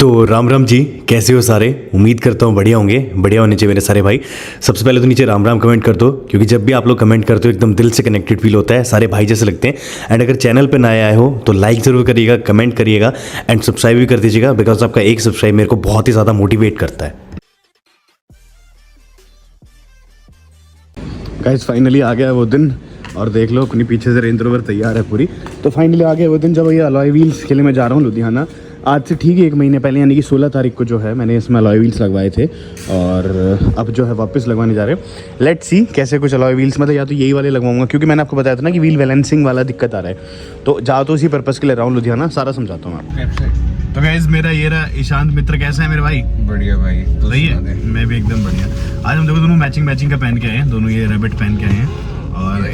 तो राम राम जी, कैसे हो सारे। उम्मीद करता हूँ बढ़िया होंगे। बढ़िया होने चाहिए मेरे सारे भाई। सबसे पहले तो नीचे राम राम कमेंट कर दो, क्योंकि जब भी आप लोग कमेंट करते हो एकदम दिल से कनेक्टेड फील होता है, सारे भाई जैसे लगते हैं। एंड अगर चैनल पे नए आए हो तो लाइक ज़रूर करिएगा, कमेंट करिएगा एंड सब्सक्राइब भी कर दीजिएगा, बिकॉज आपका एक सब्सक्राइब मेरे को बहुत ही ज़्यादा मोटिवेट करता है। गाइस फाइनली आ गया वो दिन, और देख लो अपनी पीछे से रेंज रोवर तैयार है पूरी। तो फाइनली आ गया वो दिन जब ये अलॉय व्हील्स के लिए मैं जा रहा हूँ लुधियाना। आज से ठीक 1 महीने पहले यानी कि 16 तारीख को जो है मैंने इसमें अलॉय व्हील्स लगवाए थे, और अब जो है वापस लगवाने जा रहे हैं। लेट्स सी कैसे कुछ अलॉय व्हील्स, मतलब या तो यही वाले लगवाऊंगा, क्योंकि मैंने आपको बताया था ना कि व्हील बैलेंसिंग वाला दिक्कत आ रहा है। तो जा तो उसी पर्पज़ के लिए रहा हूँ लुधियाना, सारा समझाता हूँ आपको। तो गाइस मेरा ये रहा ईशांत मित्र, कैसा है मेरे भाई? बढ़िया भाई। तो सही है, मैं भी एकदम बढ़िया। आज हम देखो दोनों मैचिंग का पहन के आए हैं, दोनों ये रैबिट पहन के आए हैं। और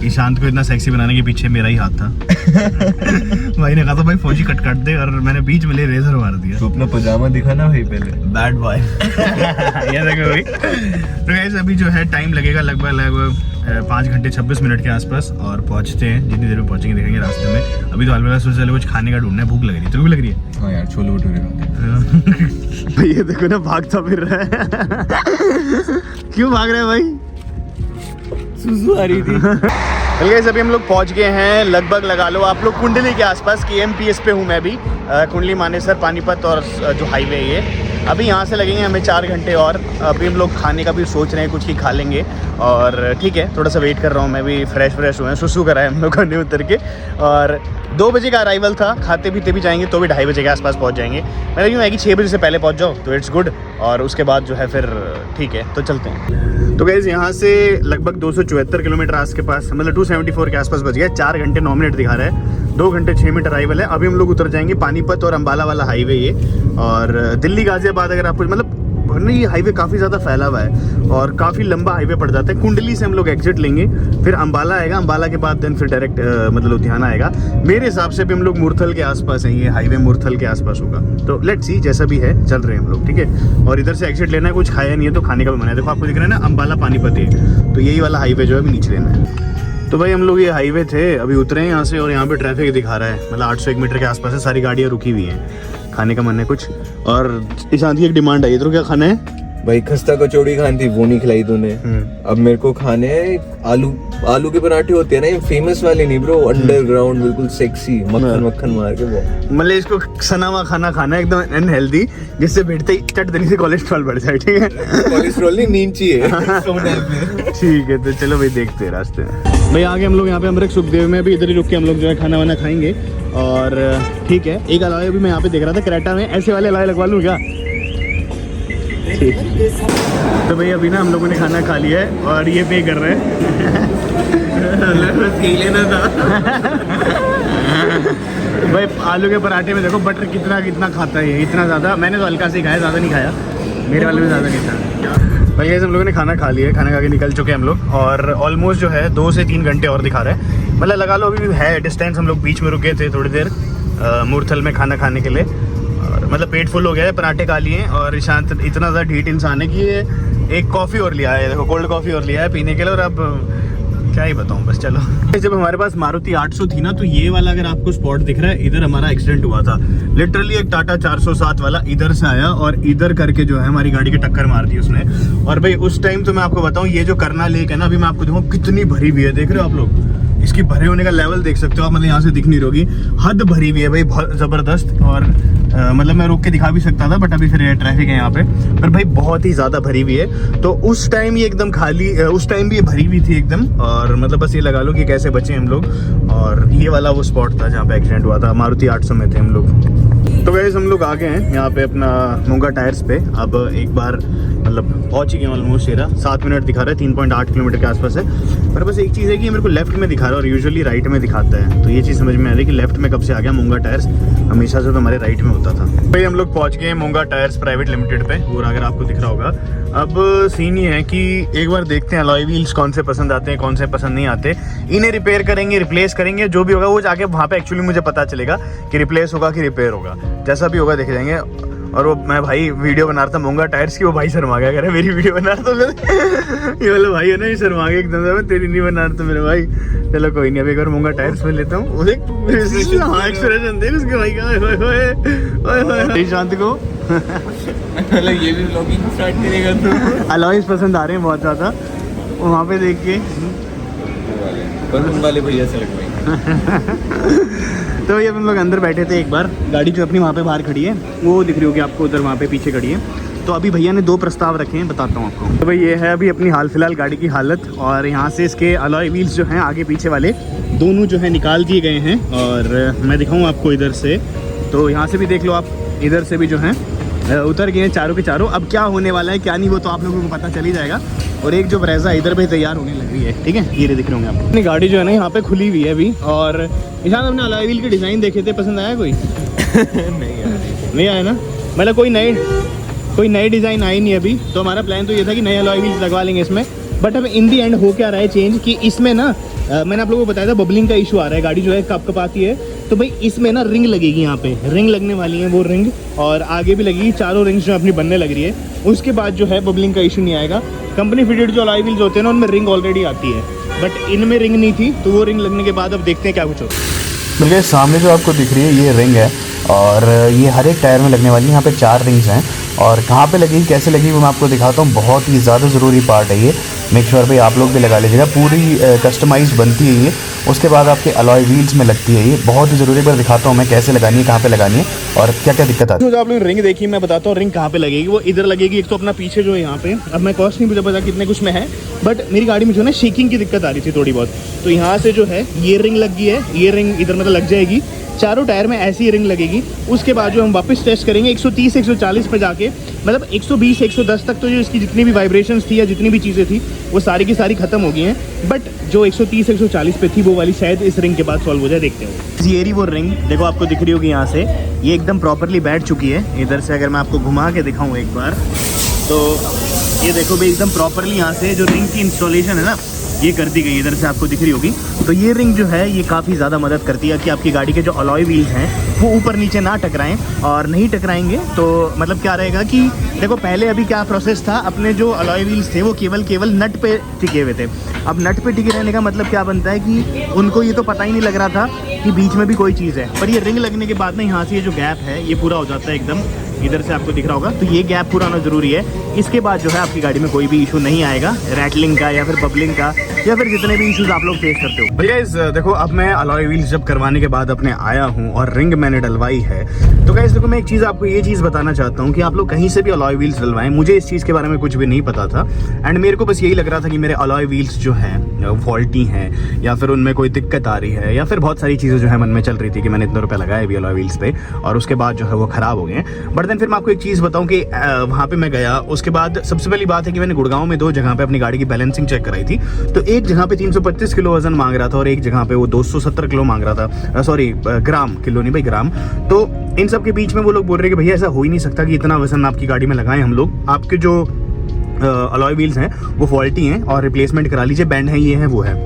ईशांत को इतना सेक्सी बनाने के पीछे मेरा ही हाथ था। भाई ने कहा था भाई फौजी कट दे, और मैंने बीच में ले रेजर मार दिया। तो अपना पजामा दिखाना भाई पहले। Bad boy. ये देखो भाई। तो गाइस अभी जो है टाइम लगेगा लगभग 5 घंटे 26 मिनट के आसपास, और पहुंचते हैं। जितनी देर में पहुंचेंगे देखेंगे रास्ते में। अभी तो अलविदा सोच चले कुछ खाने का ढूंढना है, भूख लग रही है। तुमको भी लग रही है? हाँ यार, छोले भटूरे खाते। ये देखो ना भागता फिर रहा है। क्यों भाग रहे हैं भाई? सुसु आ रही थी। गाइस अभी हम लोग पहुंच गए हैं, लगभग लगा लो आप लोग कुंडली के आसपास। KMPS पे हूँ मैं अभी, कुंडली मानेसर पानीपत और जो हाईवे है ये। अभी यहाँ से लगेंगे हमें 4 घंटे, और अभी हम लोग खाने का भी सोच रहे हैं, कुछ ही खा लेंगे। और ठीक है, थोड़ा सा वेट कर रहा हूँ, मैं भी फ्रेश हुए हैं, सुसु करा है हम लोगों ने उतर के। और 2 बजे का अराइवल था, खाते पीते भी जाएंगे तो भी 2:30 बजे के आसपास पहुँच जाएंगे। मैंने यूँ है कि 6 बजे से पहले पहुँच जाओ तो इट्स गुड, और उसके बाद जो है फिर ठीक है तो चलते हैं। तो गाइस यहाँ से लगभग 274 किलोमीटर आस के पास, मतलब 274 के आसपास बच गया। 4 घंटे 9 मिनट दिखा रहा है, 2 घंटे 6 मिनट अराइवल है। अभी हम लोग उतर जाएंगे पानीपत और अम्बाला वाला हाईवे ये। और दिल्ली गाजियाबाद अगर आपको मतलब नहीं, ये हाईवे काफ़ी ज़्यादा फैला हुआ है और काफ़ी लंबा हाईवे पड़ जाता है। कुंडली से हम लोग एग्जिट लेंगे, फिर अम्बाला आएगा, अम्बाला के बाद देन फिर डायरेक्ट मतलब लुधियाना आएगा। मेरे हिसाब से भी हम लोग मुरथल के आसपास हैं, ये हाईवे मुरथल के आसपास होगा। तो लेट्स सी, जैसा भी है चल रहे हैं हम लोग, ठीक है। और इधर से एग्जिट लेना है, कुछ खाया नहीं है तो खाने का भी मन है। देखो आपको दिख रहा है ना अम्बाला पानीपत है, तो यही वाला हाईवे जो है अभी नीचे लेना है। तो भाई हम लोग ये हाईवे थे, अभी उतरे हैं यहाँ से, और यहाँ पे ट्रैफिक दिखा रहा है, मतलब 801 मीटर के आसपास है, सारी गाड़ियाँ रुकी हुई हैं। खाने का मन है कुछ, और ईशांत की एक डिमांड आई, तो क्या खाना है भाई? खस्ता कचौड़ी खानी थी, वो नहीं खिलाई तूने। अब मेरे को खाने हैं आलू के पराठे होते हैं ना, ये फेमस वाले नहीं ब्रो, अंडरग्राउंड बिल्कुल सेक्सी, मक्खन मार के। वो मतलब इसको सना हुआ खाना खाना है, एकदम अनहेल्दी, जिससे बैठते ही चट देने से कोलेस्ट्रॉल बढ़ जाए, ठीक है। कोलेस्ट्रॉल नहीं, नींद चाहिए। ठीक है, तो चलो भाई देखते हैं रास्ते में। भाई आगे हम लोग यहाँ पे अमृत सुखदेव में भी इधर ही रुक के हम लोग जो है खाना वाना खाएंगे। और ठीक है, एक अलॉय भी मैं यहाँ पे देख रहा था क्रेटा में, ऐसे वाले अलॉय लगवा लूँ क्या? ठीक। तो भाई अभी ना हम लोगों ने खाना खा लिया है, और ये पे कर रहे हैं। लेना था। भाई आलू के पराठे में देखो बटर कितना खाता है ये, इतना ज़्यादा। मैंने तो हल्का से ही खाया, ज़्यादा नहीं खाया, मेरे वाले में ज़्यादा नहीं था। भाई हम लोगों ने खाना खा लिया है, खाना खा के निकल चुके हैं हम लोग, और ऑलमोस्ट जो है 2 से 3 घंटे और दिखा रहा है, मतलब लगा लो अभी भी है डिस्टेंस। हम लोग बीच में रुके थे थोड़ी देर मुरथल में खाना खाने के लिए, और मतलब पेट फुल हो गया है, पराठे खा लिए। और ईशांत इतना ज़्यादा ढीठ इंसान है कि ये एक कॉफ़ी और लिया है, देखो कोल्ड कॉफ़ी और लिया है पीने के लिए। और अब क्या ही बताऊं, बस चलो। जब हमारे पास मारुति 800 थी ना, तो ये वाला अगर आपको स्पॉट दिख रहा है, इधर हमारा एक्सीडेंट हुआ था। लिटरली एक टाटा 407 वाला इधर से आया और इधर करके जो है हमारी गाड़ी की टक्कर मार दी उसने। और भाई उस टाइम तो मैं आपको बताऊं, ये जो करना लेक है ना, अभी मैं आपको दिखाऊं कितनी भरी हुई है, देख रहे हो आप लोग? इसकी भरे होने का लेवल देख सकते हो आप, मतलब यहाँ से दिख नहीं रहोगी, हद भरी हुई है भाई, बहुत ज़बरदस्त। और मतलब मैं रोक के दिखा भी सकता था, बट अभी फिर ट्रैफिक है यहाँ पे, पर भाई बहुत ही ज़्यादा भरी हुई है। तो उस टाइम ये एकदम खाली, उस टाइम भी ये भरी हुई थी एकदम। और मतलब बस ये लगा लो कि कैसे बचे हम लोग। और ये वाला वो स्पॉट था जहाँ पे एक्सीडेंट हुआ था, मारुति 800 में थे हम लोग। तो गाइस हम लोग आ गए हैं यहाँ पे अपना मूंगा टायर्स पे। अब एक बार मतलब पहुँच ही गए ऑलमोस्ट, 7 मिनट दिखा रहा है, 3.8 किलोमीटर के आसपास है। पर बस एक चीज़ है कि मेरे को लेफ्ट में दिखा रहा है और यूजुअली राइट में दिखाता है, तो ये चीज़ समझ में आ रही है कि लेफ्ट में कब से आ गया मूंगा टायर्स, हमेशा से तो हमारे राइट में होता था। भाई हम लोग पहुँच गए हैं मूंगा टायर्स प्राइवेट लिमिटेड पे, और अगर आपको दिख रहा होगा। अब सीन ये है कि एक बार देखते हैं अलॉय व्हील्स कौन से पसंद आते हैं, कौन से पसंद नहीं आते। इन्हें रिपेयर करेंगे, रिप्लेस करेंगे, जो भी होगा वो जाके वहाँ पे एक्चुअली मुझे पता चलेगा कि रिप्लेस होगा कि रिपेयर होगा। जैसा भी होगा देखे जाएंगे। और वो मैं भाई वीडियो बना रहा था मूंगा टायर्स की, वो भाई शर्मा गया, कह रहा मेरी वीडियो बना रहा था ये वाला भाई है ना, ये शर्मा गया एकदम से, तेरी नहीं बना रहा था मेरे भाई। चलो कोई नहीं, अब एक बार मूंगा टायर्स में लेता हूँ, एक्सप्रेशन देख उसके भाई का शांत को। ये भी व्लॉगिंग स्टार्ट करेगा तो अलॉयज पसंद आ रहे हैं बहुत ज़्यादा, वहाँ पे देख के बलून वाले भैया से लगवाएंगे। तो ये हम लोग अंदर बैठे थे एक बार, गाड़ी जो अपनी वहाँ पे बाहर खड़ी है वो दिख रही होगी आपको, उधर वहाँ पे पीछे खड़ी है। तो अभी भैया ने 2 प्रस्ताव रखे हैं, बताता हूँ आपको। तो भाई ये है अभी अपनी हाल फिलहाल गाड़ी की हालत, और यहाँ से इसके अलॉय व्हील्स जो हैं आगे पीछे वाले दोनों जो है निकाल दिए गए हैं, और मैं दिखाऊँ आपको इधर से, तो यहाँ से भी देख लो आप, इधर से भी जो है उतर गए हैं चारों के चारों। अब क्या होने वाला है क्या नहीं वो तो आप लोगों को पता चल ही जाएगा। और एक जो ब्रेजा इधर भी तैयार होने लग रही है, ठीक है, ये दिख रहे होंगे आपको। अपनी गाड़ी जो है ना यहाँ पे खुली हुई है अभी, और ईशान अपने अलॉय व्हील के डिज़ाइन देखे थे, पसंद आया कोई? नहीं आया ना, मतलब कोई नई डिज़ाइन आई नहीं अभी। तो हमारा प्लान तो ये था कि नए अलॉय व्हील्स लगवा लेंगे इसमें, बट अब इन दी एंड हो क्या रहा है चेंज कि इसमें ना मैंने आप लोगों को बताया था बबलिंग का इशू आ रहा है, गाड़ी जो है कप आती है। तो भाई इसमें ना रिंग लगेगी, यहाँ पे रिंग लगने वाली है, वो रिंग और आगे भी लगेगी, चारों रिंग्स जो अपनी बनने लग रही है। उसके बाद जो है बबलिंग का इशू नहीं आएगा। कंपनी फिटेड जो अलॉय व्हील्स होते हैं ना उनमें रिंग ऑलरेडी आती है, बट इनमें रिंग नहीं थी, तो वो रिंग लगने के बाद अब देखते हैं क्या कुछ होता है। बिल्कुल सामने जो आपको दिख रही है ये रिंग है, और ये हर एक टायर में लगने वाली है। यहाँ पे 4 रिंग्स हैं, और कहाँ पे लगेगी कैसे लगेगी वो मैं आपको दिखाता हूँ। बहुत ही ज़्यादा ज़रूरी पार्ट है ये, मेक श्योर भाई आप लोग भी लगा लीजिएगा। पूरी कस्टमाइज बनती है ये, उसके बाद आपके अलॉय व्हील्स में लगती है ये, बहुत ही ज़रूरी। पर दिखाता हूँ मैं कैसे लगानी है, कहाँ पे लगानी है और क्या क्या दिक्कत आती है। जो आप लोग रिंग देखी, मैं बताता हूँ रिंग कहाँ पे लगेगी। वो इधर लगेगी, एक तो अपना पीछे जो है यहाँ पे, अब मैं कॉस्ट नहीं मुझे पता कितने कुछ में है, बट मेरी गाड़ी में जो है ना शेकिंग की दिक्कत आ रही थी थोड़ी बहुत, तो यहाँ से जो है ये रिंग लग गई है, ये रिंग इधर मतलब लग जाएगी, चारों टायर में ऐसी रिंग लगेगी। उसके बाद जो हम वापस टेस्ट करेंगे 130 140 पे जाके, मतलब 120 110 तक तो जो इसकी जितनी भी वाइब्रेशंस थी या जितनी भी चीज़ें थी वो सारी की सारी खत्म हो गई हैं, बट जो 130 140 पे थी वो वाली शायद इस रिंग के बाद सॉल्व हो जाए, देखते हो। ये रही वो रिंग, देखो आपको दिख रही होगी यहाँ से, ये एकदम प्रॉपरली बैठ चुकी है। इधर से अगर मैं आपको घुमा के दिखाऊँ एक बार, तो ये देखो भाई एकदम प्रॉपरली यहाँ से जो रिंग की इंस्टॉलेशन है ना ये कर दी गई, इधर से आपको दिख रही होगी। तो ये रिंग जो है ये काफ़ी ज़्यादा मदद करती है कि आपकी गाड़ी के जो अलॉय व्हील्स हैं वो ऊपर नीचे ना टकराएं, और नहीं टकराएंगे तो मतलब क्या रहेगा कि देखो पहले अभी क्या प्रोसेस था, अपने जो अलॉय व्हील्स थे वो केवल नट पे टिके हुए थे। अब नट पे टिके रहने का मतलब क्या बनता है कि उनको ये तो पता ही नहीं लग रहा था कि बीच में भी कोई चीज़ है, पर ये रिंग लगने के बाद ना यहाँ से ये जो गैप है ये पूरा हो जाता है एकदम, इधर से आपको दिख रहा होगा। तो ये गैप पूरा होना ज़रूरी है, इसके बाद जो है आपकी गाड़ी में कोई भी इशू नहीं आएगा रैटलिंग का या फिर बबलिंग का या फिर जितने भी इश्यूज आप लोग फेस करते हो। भैया इस देखो अब मैं अलॉय व्हील्स जब करवाने के बाद अपने आया हूँ और रिंग मैंने डलवाई है, तो गाइस देखो मैं एक चीज़ आपको ये चीज़ बताना चाहता हूँ कि आप लोग कहीं से भी अलॉय व्हील्स डलवाएं, मुझे इस चीज़ के बारे में कुछ भी नहीं पता था, एंड मेरे को बस यही लग रहा था कि मेरे अलॉय व्हील्स जो हैं फॉल्टी हैं या फिर उनमें कोई दिक्कत आ रही है, या फिर बहुत सारी चीज़ें जो है मन में चल रही थी कि मैंने इतने रुपये लगाए भी अलॉय व्हील्स पे और उसके बाद जो है वो ख़राब हो गए। बट देन फिर मैं आपको एक चीज़ बताऊँ कि वहाँ पे मैं गया, उसके बाद सबसे पहली बात है कि मैंने गुड़गांव में 2 जगह पे अपनी गाड़ी की बैलेंसिंग चेक कराई थी। तो एक जगह पे 325 किलो वजन मांग रहा था और एक जगह पे वो 270 किलो मांग रहा था, सॉरी ग्राम, किलो नहीं भाई ग्राम। तो इन सब के बीच में वो लोग बोल रहे हैं कि भैया ऐसा हो ही नहीं सकता कि इतना वजन आपकी गाड़ी में लगाएं हम लोग, आपके जो अलॉय व्हील्स हैं वो फॉल्टी हैं और रिप्लेसमेंट करा लीजिए, बैंड है, ये है वो है।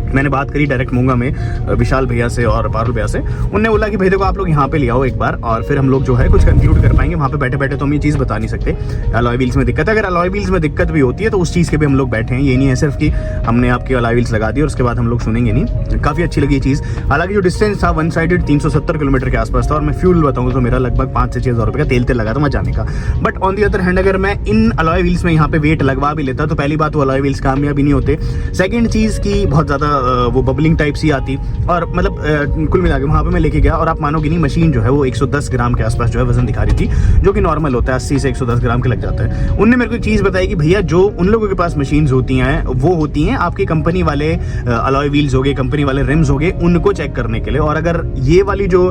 मैंने बात करी डायरेक्ट मूंगा में विशाल भैया से और पारुल भैया से, उन्होंने बोला कि भाई देखो आप लोग यहाँ पे ले आओ एक बार और फिर हम लोग जो है कुछ कंक्लूड कर पाएंगे। वहाँ पे बैठे बैठे तो हम ये चीज़ बता नहीं सकते अलॉय व्हील्स में दिक्कत है, अगर अलॉय व्हील्स में दिक्कत भी होती है तो उस चीज़ के भी हम लोग बैठे हैं, ये नहीं है सिर्फ कि हमने आपके अलॉय व्हील्स लगा दिए और उसके बाद हम लोग सुनेंगे नहीं। काफ़ी अच्छी लगी ये चीज़। हालांकि जो डिस्टेंस था 1 साइडेड 370 किलोमीटर के आसपास था, और मैं फ्यूल बताऊँ तो मेरा लगभग 5 से 6 हज़ार रुपये का तेल लगा था वहाँ जाने का। But on the other hand अगर मैं इन अलॉय व्हील्स में यहाँ पे वेट लगवा भी लेता तो पहली बात वो अलॉय व्हील्स कामयाबी नहीं होते, सेकेंड चीज़ की बहुत ज़्यादा वो बबलिंग टाइप सी आती, और मतलब कुल मिला के वहाँ पे मैं लेके गया और आप मानोगे नहीं मशीन जो है वो 110 ग्राम के आसपास जो है वजन दिखा रही थी, जो कि नॉर्मल होता है 80 से 110 ग्राम के लग जाता है। उनने मेरे को एक चीज़ बताई कि भैया जो उन लोगों के पास मशीन्स होती हैं वो होती हैं आपकी कंपनी वाले अलॉय व्हील्स हो गए, कंपनी वाले रिम्स हो गए, उनको चेक करने के लिए। और अगर ये वाली जो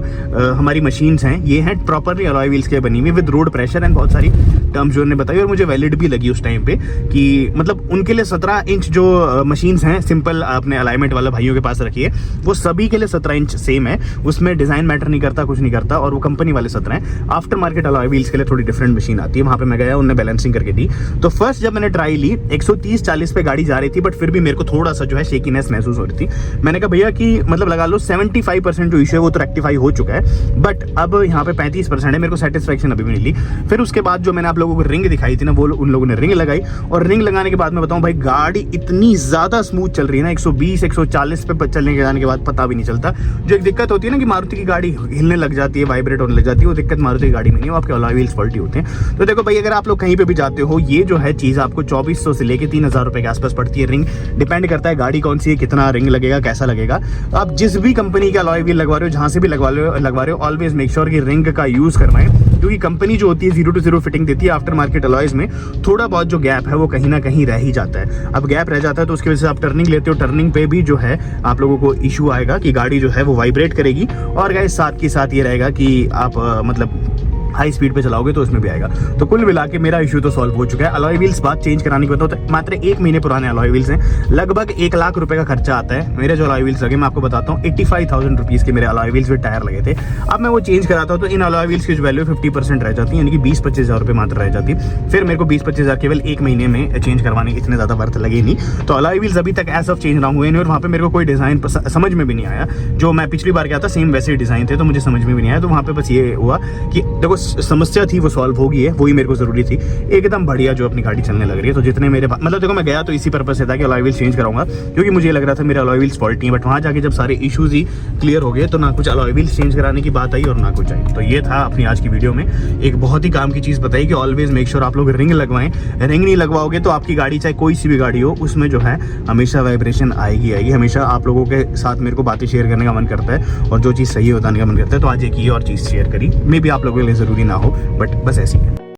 हमारी मशीन्स हैं ये हैं प्रॉपरली अलॉय व्हील्स के बनी हुई विद रोड प्रेशर एंड बहुत सारी टर्म्स जो उन्होंने बताई, और मुझे वैलिड भी लगी उस टाइम पे कि मतलब उनके लिए 17 इंच जो मशीन्स हैं सिंपल अपने डायमंड वाला भाइयों के पास रखी है, वो सभी के लिए 17 इंच सेम है, उसमें डिजाइन मैटर नहीं करता, कुछ नहीं करता, और वो कंपनी वाले 17 हैं। आफ्टर मार्केट अलॉय व्हील्स के लिए थोड़ी डिफरेंट मशीन आती है, वहाँ पे मैं गया, उन्होंने बैलेंसिंग करके दी। तो फर्स्ट जब मैंने ट्राई ली 130-40 पे गाड़ी जा रही थी, बट फिर भी मेरे को थोड़ा सा जो है शेकीनेस महसूस हो रही थी। मैंने कहा भैया कि मतलब लगा लो 75% जो इशू है वो तो रेक्टिफाई हो चुका है, बट अब यहाँ पे 35% है, मेरे को सेटिस्फेक्शन अभी भी नहीं ली। फिर उसके बाद जो मैंने आप लोगों को रिंग दिखाई थी ना, वो उन लोगों ने रिंग लगाई, और रिंग लगाने के बाद मैं बताऊं भाई गाड़ी इतनी ज्यादा स्मूथ चल रही है ना, 120-140 पे चलने के जाने के बाद पता भी नहीं चलता। जो एक दिक्कत होती है ना कि मारुति की गाड़ी हिलने लग जाती है, वाइब्रेट होने लग जाती है, वो दिक्कत मारुति की गाड़ी में नहीं, वो आपके अलॉय व्हील्स फॉल्टी होते हैं। तो देखो भाई अगर आप लोग कहीं पे भी जाते हो, ये जो है चीज आपको 2400 से लेके 3000 रुपए के आसपास पड़ती है। रिंग डिपेंड करता है गाड़ी कौन सी है, कितना रिंग लगेगा, कैसा लगेगा। आप जिस भी कंपनी का अलॉय व्हील लगवा रहे हो, जहां से भी लगवा रहे हो, ऑलवेज मेक श्योर कि रिंग का यूज करना है, क्योंकि कंपनी जो होती है 0 to 0 फिटिंग देती है। आफ्टर मार्केट अलॉयज में थोड़ा बहुत जो गैप है वो कहीं ना कहीं रह ही जाता है। अब गैप रह जाता है तो उसकी वजह से आप टर्निंग लेते हो, टर्निंग पे भी जो है आप लोगों को इशू आएगा कि गाड़ी जो है वो वाइब्रेट करेगी, और गाइस साथ के साथ ये रहेगा कि आप मतलब हाई स्पीड पे चलाओगे तो उसमें भी आएगा। तो कुल मिला के मेरा इशू तो सॉल्व हो चुका है। अलॉय व्हील्स बात चेंज कराने की बताओ तो मात्र 1 महीने पुराने अलॉय व्हील्स हैं, लगभग 1 लाख रुपए का खर्चा आता है। मेरे जो अलॉय व्हील्स लगे मैं आपको बताता हूँ 85,000 रुपीज के मेरे अलॉय व्हील्स विद टायर लगे थे। अब मैं वो चेंज कराता हूँ तो इन अलॉय व्हील्स की जो वैल्यू 50% रह जाती है, यानी कि 20-25 हजार रुपये मात्र रह जाती। फिर मेरे को 20-25 हजार केवल 1 महीने में चेंज करवाने इतने ज्यादा वर्थ लगे नहीं। तो अलॉय व्हील्स अभी तक एज ऑफ चेंज ना हुए नहीं, और वहाँ पे मेरे को कोई डिजाइन समझ में भी नहीं आया। जो मैं पिछली बार गया था सेम वैसे डिजाइन थे, तो मुझे समझ में भी नहीं आया। तो वहाँ पे बस ये हुआ कि देखो समस्या थी वो सॉल्व हो गई है, वही मेरे को जरूरी थी। एकदम बढ़िया जो अपनी गाड़ी चलने लग रही है। तो जितने मेरे मतलब देखो मैं गया तो इसी पर्पस से था कि अलॉय व्हील्स चेंज कराऊंगा, क्योंकि मुझे लग रहा था मेरे अलॉय व्हील्स फॉल्टी है। बट वहाँ जाके जब सारे इश्यूज ही क्लियर हो गए तो ना कुछ अलॉय व्हील्स चेंज कराने की बात आई और ना कुछ आई। तो ये था अपनी आज की वीडियो में एक बहुत ही काम की चीज बताई कि ऑलवेज मेक श्योर आप लोग रिंग लगवाएं। रिंग नहीं लगवाओगे तो आपकी गाड़ी चाहे कोई सी भी गाड़ी हो, उसमें जो है हमेशा वाइब्रेशन आएगी। हमेशा आप लोगों के साथ मेरे को बातें शेयर करने का मन करता है, और जो चीज़ सही है बताने का मन करता है। तो आज एक ये और चीज़ शेयर करी, मे भी आप लोगों के लिए ज़रूरी ना हो, बट बस ऐसी है।